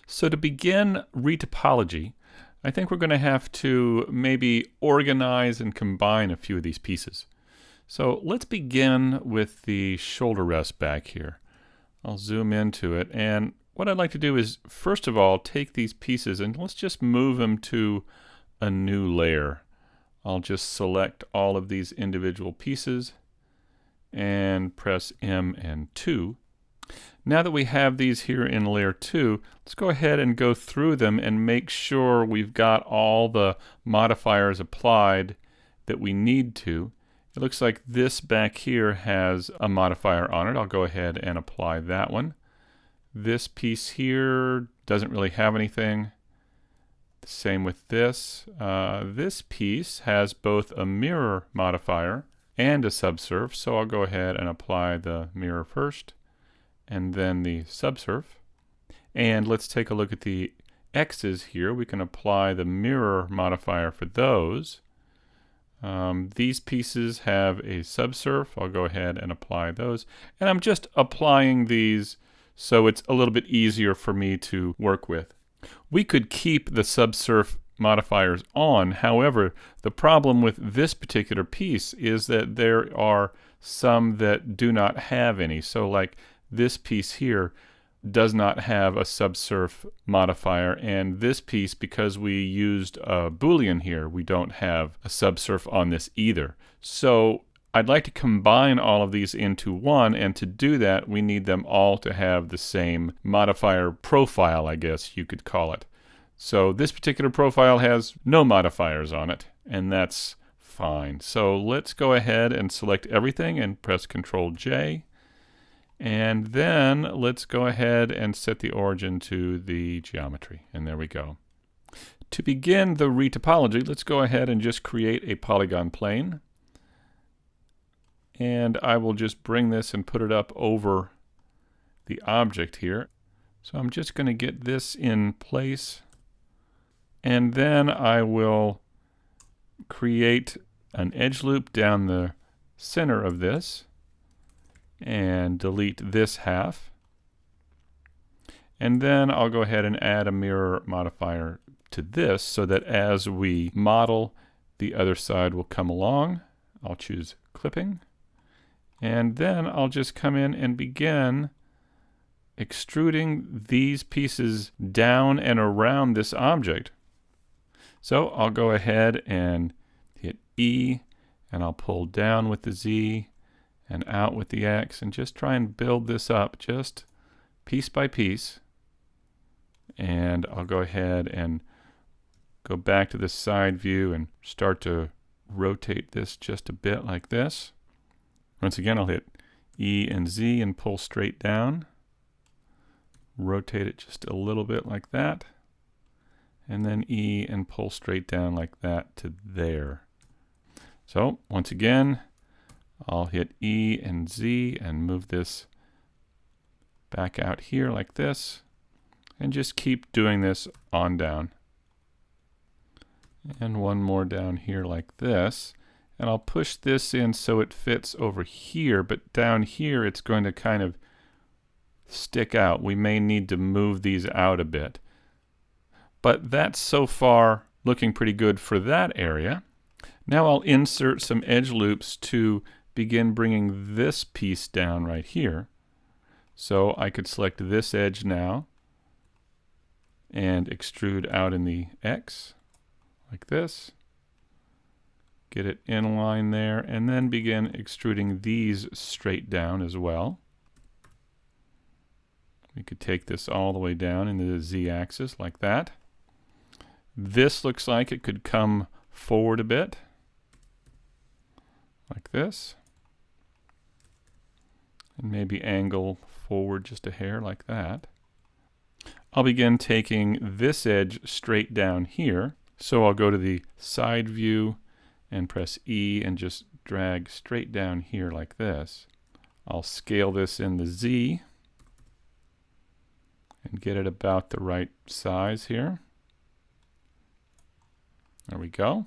So to begin retopology, I think we're going to have to maybe organize and combine a few of these pieces. So let's begin with the shoulder rest back here. I'll zoom into it, and what I'd like to do is first of all take these pieces and let's just move them to a new layer. I'll just select all of these individual pieces and press M and 2. Now that we have these here in layer 2, let's go ahead and go through them and make sure we've got all the modifiers applied that we need to. It looks like this back here has a modifier on it. I'll go ahead and apply that one. This piece here doesn't really have anything. Same with this. This piece has both a mirror modifier and a subsurf, so I'll go ahead and apply the mirror first and then the subsurf. And let's take a look at the X's here. We can apply the mirror modifier for those. These pieces have a subsurf. I'll go ahead and apply those. And I'm just applying these so it's a little bit easier for me to work with. We could keep the subsurf modifiers on. However, the problem with this particular piece is that there are some that do not have any. So like this piece here does not have a subsurf modifier, and this piece, because we used a Boolean here, we don't have a subsurf on this either. So I'd like to combine all of these into one, and to do that we need them all to have the same modifier profile, I guess you could call it. So this particular profile has no modifiers on it, and that's fine. So let's go ahead and select everything and press Ctrl J. And then let's go ahead and set the origin to the geometry. And there we go. To begin the retopology, let's go ahead and just create a polygon plane. And I will just bring this and put it up over the object here. So I'm just going to get this in place. And then I will create an edge loop down the center of this and delete this half. And then I'll go ahead and add a mirror modifier to this so that as we model, the other side will come along. I'll choose clipping. And then I'll just come in and begin extruding these pieces down and around this object. So I'll go ahead and hit E, and I'll pull down with the Z and out with the X, and just try and build this up just piece by piece. And I'll go ahead and go back to the side view and start to rotate this just a bit like this. Once again, I'll hit E and Z and pull straight down. Rotate it just a little bit like that. And then E and pull straight down like that to there. So once again, I'll hit E and Z and move this back out here like this, and just keep doing this on down. And one more down here like this, and I'll push this in so it fits over here, but down here it's going to kind of stick out. We may need to move these out a bit. But that's so far looking pretty good for that area. Now I'll insert some edge loops to begin bringing this piece down right here. So I could select this edge now and extrude out in the X like this. Get it in line there, and then begin extruding these straight down as well. We could take this all the way down into the Z-axis like that. This looks like it could come forward a bit like this. And maybe angle forward just a hair like that. I'll begin taking this edge straight down here. So I'll go to the side view and press E and just drag straight down here like this. I'll scale this in the Z and get it about the right size here. There we go.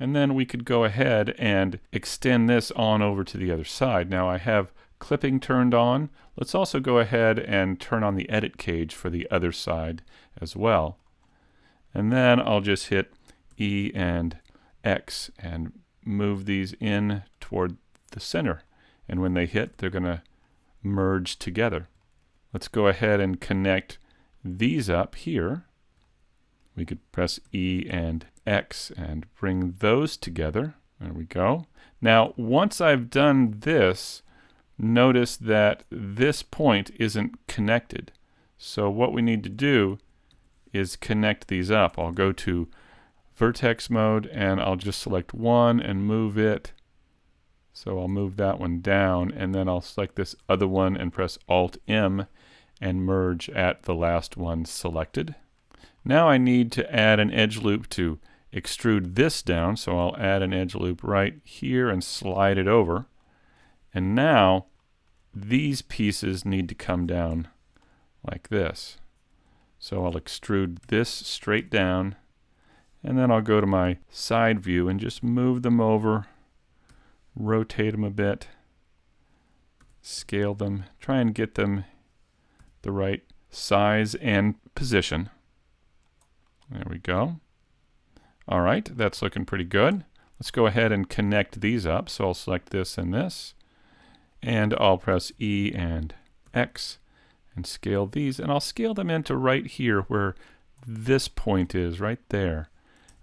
And then we could go ahead and extend this on over to the other side. Now I have clipping turned on. Let's also go ahead and turn on the edit cage for the other side as well. And then I'll just hit E and X and move these in toward the center. And when they hit, they're going to merge together. Let's go ahead and connect these up here. We could press E and X and bring those together. There we go. Now, once I've done this, notice that this point isn't connected. So what we need to do is connect these up. I'll go to vertex mode and I'll just select one and move it. So I'll move that one down, and then I'll select this other one and press Alt M and merge at the last one selected. Now I need to add an edge loop to extrude this down, so I'll add an edge loop right here and slide it over. And now these pieces need to come down like this. So I'll extrude this straight down, and then I'll go to my side view and just move them over, rotate them a bit, scale them, try and get them the right size and position. There we go. All right, that's looking pretty good. Let's go ahead and connect these up. So I'll select this and this, and I'll press E and X and scale these, and I'll scale them into right here where this point is, right there.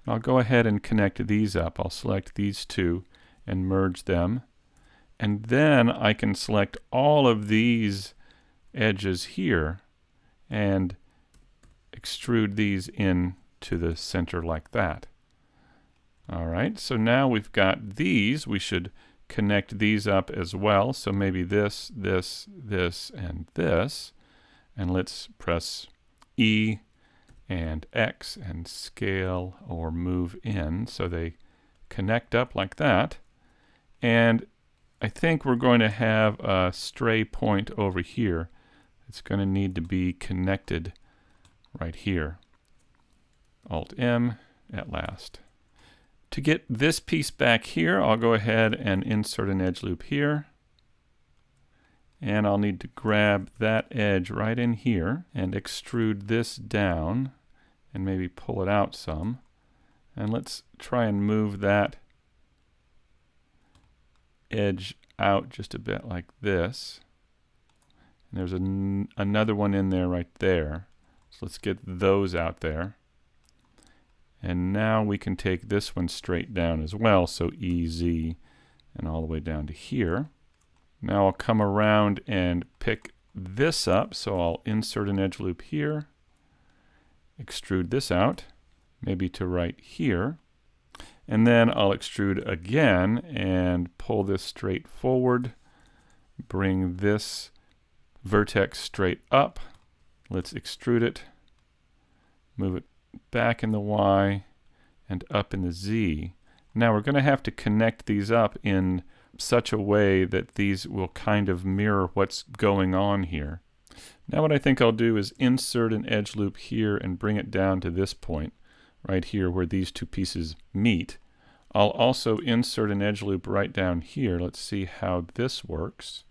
And I'll go ahead and connect these up. I'll select these two and merge them, and then I can select all of these edges here and extrude these in to the center like that. All right, so now we've got these. We should connect these up as well. So maybe this, this, this, and this. And let's press E and X and scale or move in so they connect up like that. And I think we're going to have a stray point over here. It's going to need to be connected right here. Alt M at last. To get this piece back here, I'll go ahead and insert an edge loop here. And I'll need to grab that edge right in here and extrude this down and maybe pull it out some. And let's try and move that edge out just a bit like this. And there's another one in there right there. So let's get those out there. And now we can take this one straight down as well, so EZ and all the way down to here. Now I'll come around and pick this up, so I'll insert an edge loop here, extrude this out, maybe to right here, and then I'll extrude again and pull this straight forward, bring this vertex straight up. Let's extrude it, move it back in the Y and up in the Z. Now we're going to have to connect these up in such a way that these will kind of mirror what's going on here. Now what I think I'll do is insert an edge loop here and bring it down to this point right here where these two pieces meet. I'll also insert an edge loop right down here. Let's see how this works.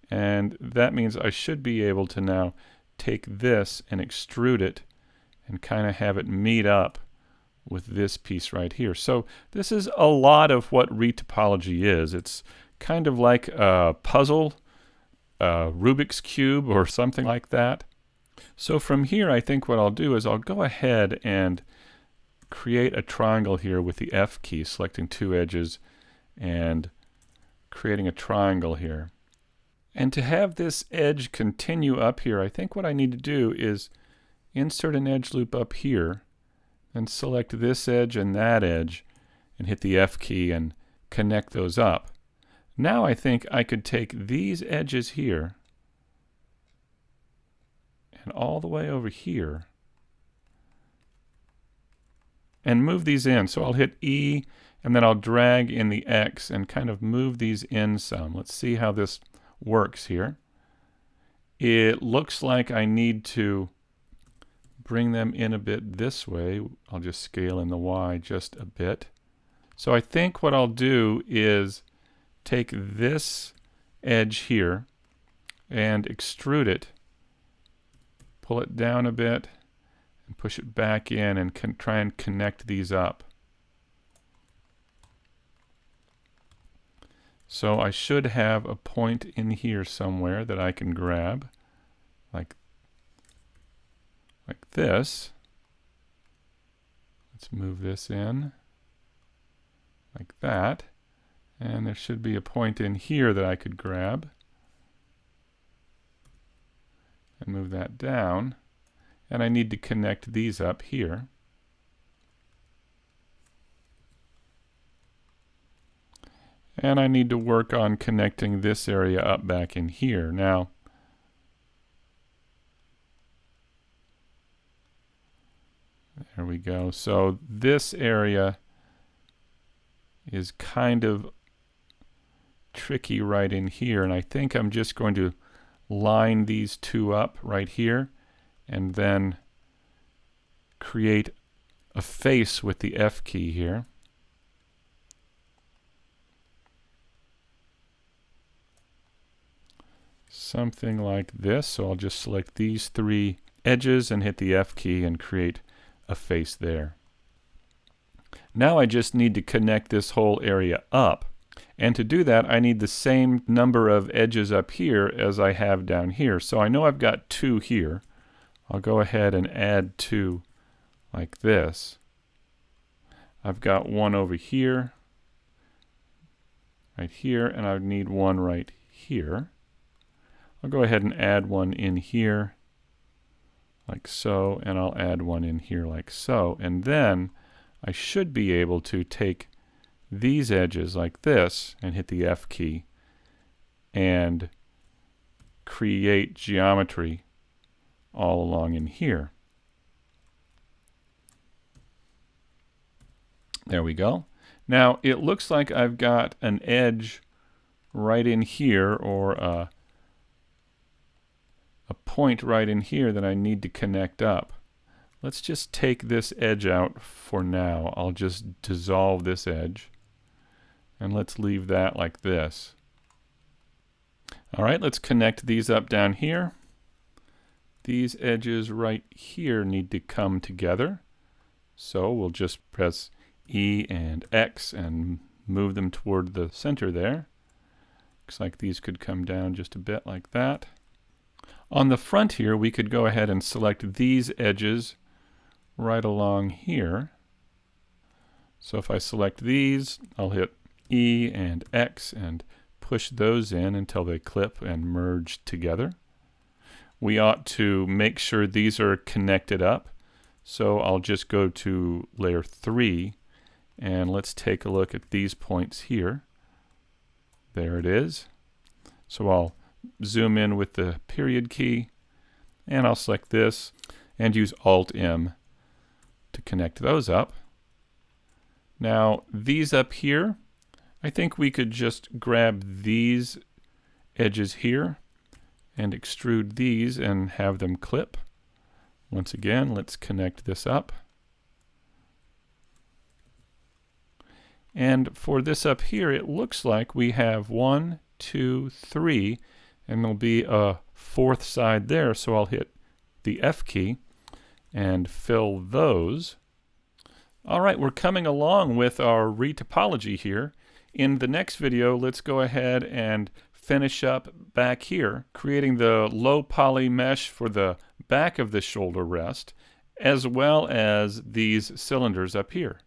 And that means I should be able to now take this and extrude it and kind of have it meet up with this piece right here. So this is a lot of what retopology is. It's kind of like a puzzle, a Rubik's Cube or something like that. So from here, I think what I'll do is I'll go ahead and create a triangle here with the F key, selecting two edges and creating a triangle here. And to have this edge continue up here, I think what I need to do is insert an edge loop up here and select this edge and that edge and hit the F key and connect those up. Now I think I could take these edges here and all the way over here and move these in. So I'll hit E and then I'll drag in the X and kind of move these in some. Let's see how this works here. It looks like I need to bring them in a bit this way. I'll just scale in the Y just a bit. So I think what I'll do is take this edge here and extrude it. Pull it down a bit and push it back in and try and connect these up. So I should have a point in here somewhere that I can grab, like this. Let's move this in, like that. And there should be a point in here that I could grab. And move that down. And I need to connect these up here. And I need to work on connecting this area up back in here. Now, there we go. So this area is kind of tricky right in here, and I think I'm just going to line these two up right here and then create a face with the F key here. Something like this. So I'll just select these three edges and hit the F key and create a face there. Now I just need to connect this whole area up. And to do that, I need the same number of edges up here as I have down here. So I know I've got 2 here. I'll go ahead and add 2 like this. I've got 1 over here, right here, and I need 1 right here. I'll go ahead and add 1 in here, like so, and I'll add 1 in here like so. And then I should be able to take these edges like this and hit the F key and create geometry all along in here. There we go. Now it looks like I've got an edge right in here, or a point right in here that I need to connect up. Let's just take this edge out for now. I'll just dissolve this edge. And let's leave that like this. All right, let's connect these up down here. These edges right here need to come together. So we'll just press E and X and move them toward the center there. Looks like these could come down just a bit like that. On the front here, we could go ahead and select these edges right along here. So if I select these, I'll hit E and X and push those in until they clip and merge together. We ought to make sure these are connected up. So I'll just go to layer 3 and let's take a look at these points here. There it is. So I'll zoom in with the period key and I'll select this and use Alt-M to connect those up. Now these up here, I think we could just grab these edges here and extrude these and have them clip. Once again, let's connect this up. And for this up here, it looks like we have 1, 2, 3, and there'll be a 4th side there, so I'll hit the F key and fill those. All right, we're coming along with our retopology here. In the next video, let's go ahead and finish up back here, creating the low poly mesh for the back of the shoulder rest, as well as these cylinders up here.